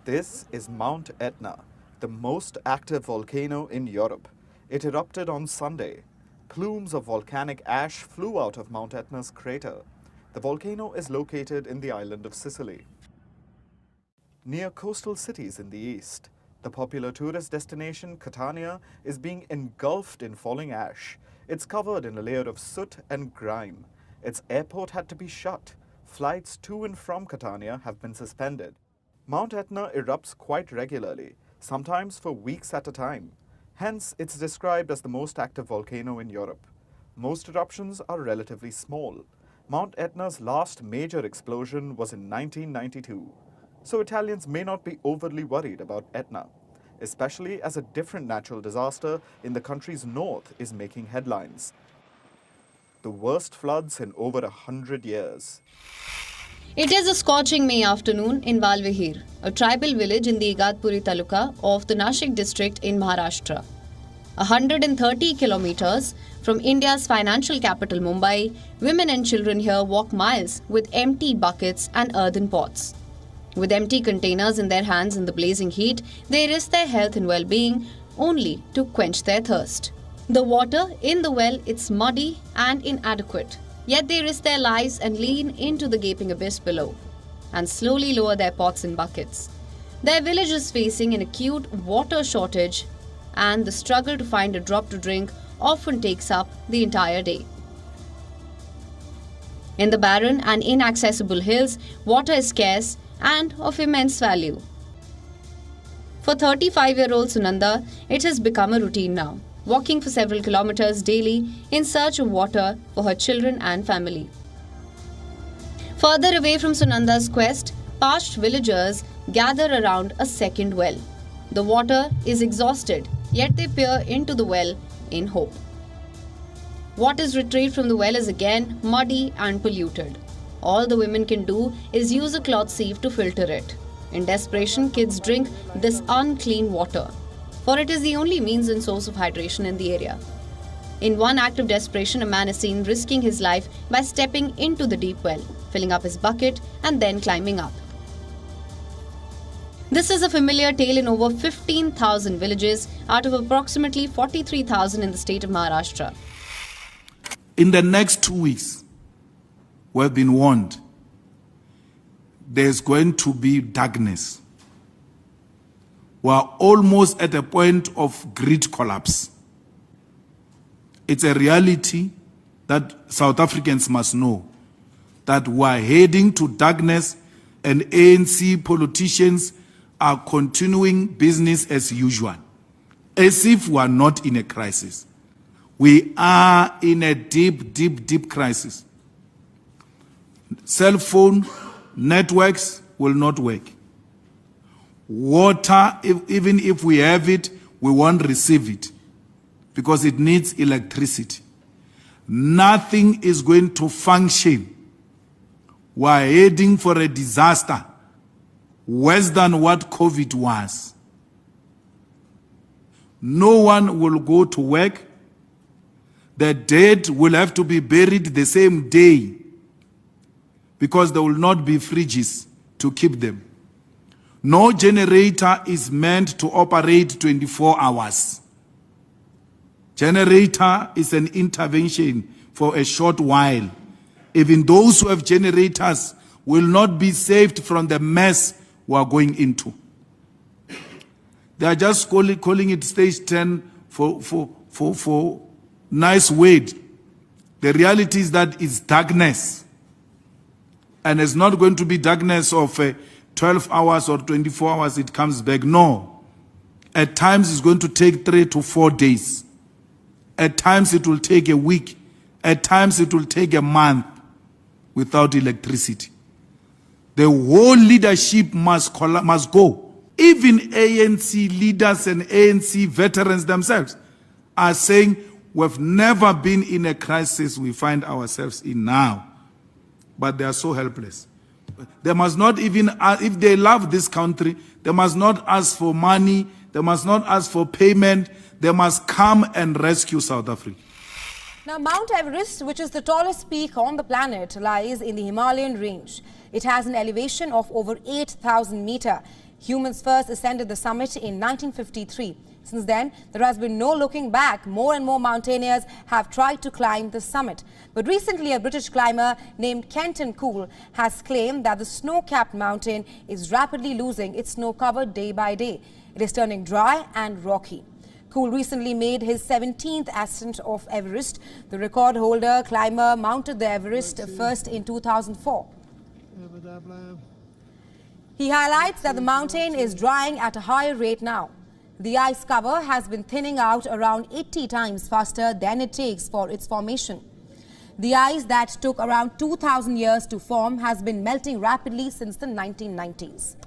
This is Mount Etna, the most active volcano in Europe. It erupted on Sunday. Plumes of volcanic ash flew out of Mount Etna's crater. The volcano is located in the island of Sicily, near coastal cities in the east. The popular tourist destination, Catania, is being engulfed in falling ash. It's covered in a layer of soot and grime. Its airport had to be shut. Flights to and from Catania have been suspended. Mount Etna erupts quite regularly, sometimes for weeks at a time. Hence, it's described as the most active volcano in Europe. Most eruptions are relatively small. Mount Etna's last major explosion was in 1992. So Italians may not be overly worried about Etna, especially as a different natural disaster in the country's north is making headlines. The worst floods in over 100 years. It is a scorching May afternoon in Valvehir, a tribal village in the Igatpuri Taluka of the Nashik district in Maharashtra. 130 kilometers from India's financial capital Mumbai, women and children here walk miles with empty buckets and earthen pots. With empty containers in their hands in the blazing heat, they risk their health and well-being only to quench their thirst. The water in the well is muddy and inadequate. Yet they risk their lives and lean into the gaping abyss below and slowly lower their pots and buckets. Their village is facing an acute water shortage, and the struggle to find a drop to drink often takes up the entire day. In the barren and inaccessible hills, water is scarce and of immense value. For 35-year-old Sunanda, it has become a routine now, walking for several kilometers daily in search of water for her children and family. Further away from Sunanda's quest, parched villagers gather around a second well. The water is exhausted, yet they peer into the well in hope. What is retrieved from the well is again muddy and polluted. All the women can do is use a cloth sieve to filter it. In desperation, kids drink this unclean water, for it is the only means and source of hydration in the area. In one act of desperation, a man is seen risking his life by stepping into the deep well, filling up his bucket and then climbing up. This is a familiar tale in over 15,000 villages out of approximately 43,000 in the state of Maharashtra. In the next 2 weeks, we've been warned, there's going to be darkness. We are almost at a point of grid collapse. It's a reality that South Africans must know, that we are heading to darkness, and ANC politicians are continuing business as usual, as if we are not in a crisis. We are in a deep, deep, deep crisis. Cell phone networks will not work. Water, even if we have it, we won't receive it because it needs electricity. Nothing is going to function. We are heading for a disaster worse than what COVID was. No one will go to work. The dead will have to be buried the same day because there will not be fridges to keep them. No generator is meant to operate 24 hours. Generator is an intervention for a short while. Even those who have generators will not be saved from the mess we are going into. They are just calling it stage 10 for nice word. The reality is that it's darkness. And it's not going to be darkness of 12 hours or 24 hours, it comes back. No. At times it's going to take 3 to 4 days. At times it will take a week. At times it will take a month without electricity. The whole leadership must go. Even ANC leaders and ANC veterans themselves are saying, we've never been in a crisis we find ourselves in now. But they are so helpless. They must not even, if they love this country, they must not ask for money, they must not ask for payment, they must come and rescue South Africa. Now, Mount Everest, which is the tallest peak on the planet, lies in the Himalayan range. It has an elevation of over 8,000 meters. Humans first ascended the summit in 1953. Since then, there has been no looking back. More and more mountaineers have tried to climb the summit. But recently, a British climber named Kenton Cool has claimed that the snow-capped mountain is rapidly losing its snow cover day by day. It is turning dry and rocky. Cool recently made his 17th ascent of Everest. The record holder climber mounted the Everest first in 2004. He highlights that the mountain is drying at a higher rate now. The ice cover has been thinning out around 80 times faster than it takes for its formation. The ice that took around 2,000 years to form has been melting rapidly since the 1990s.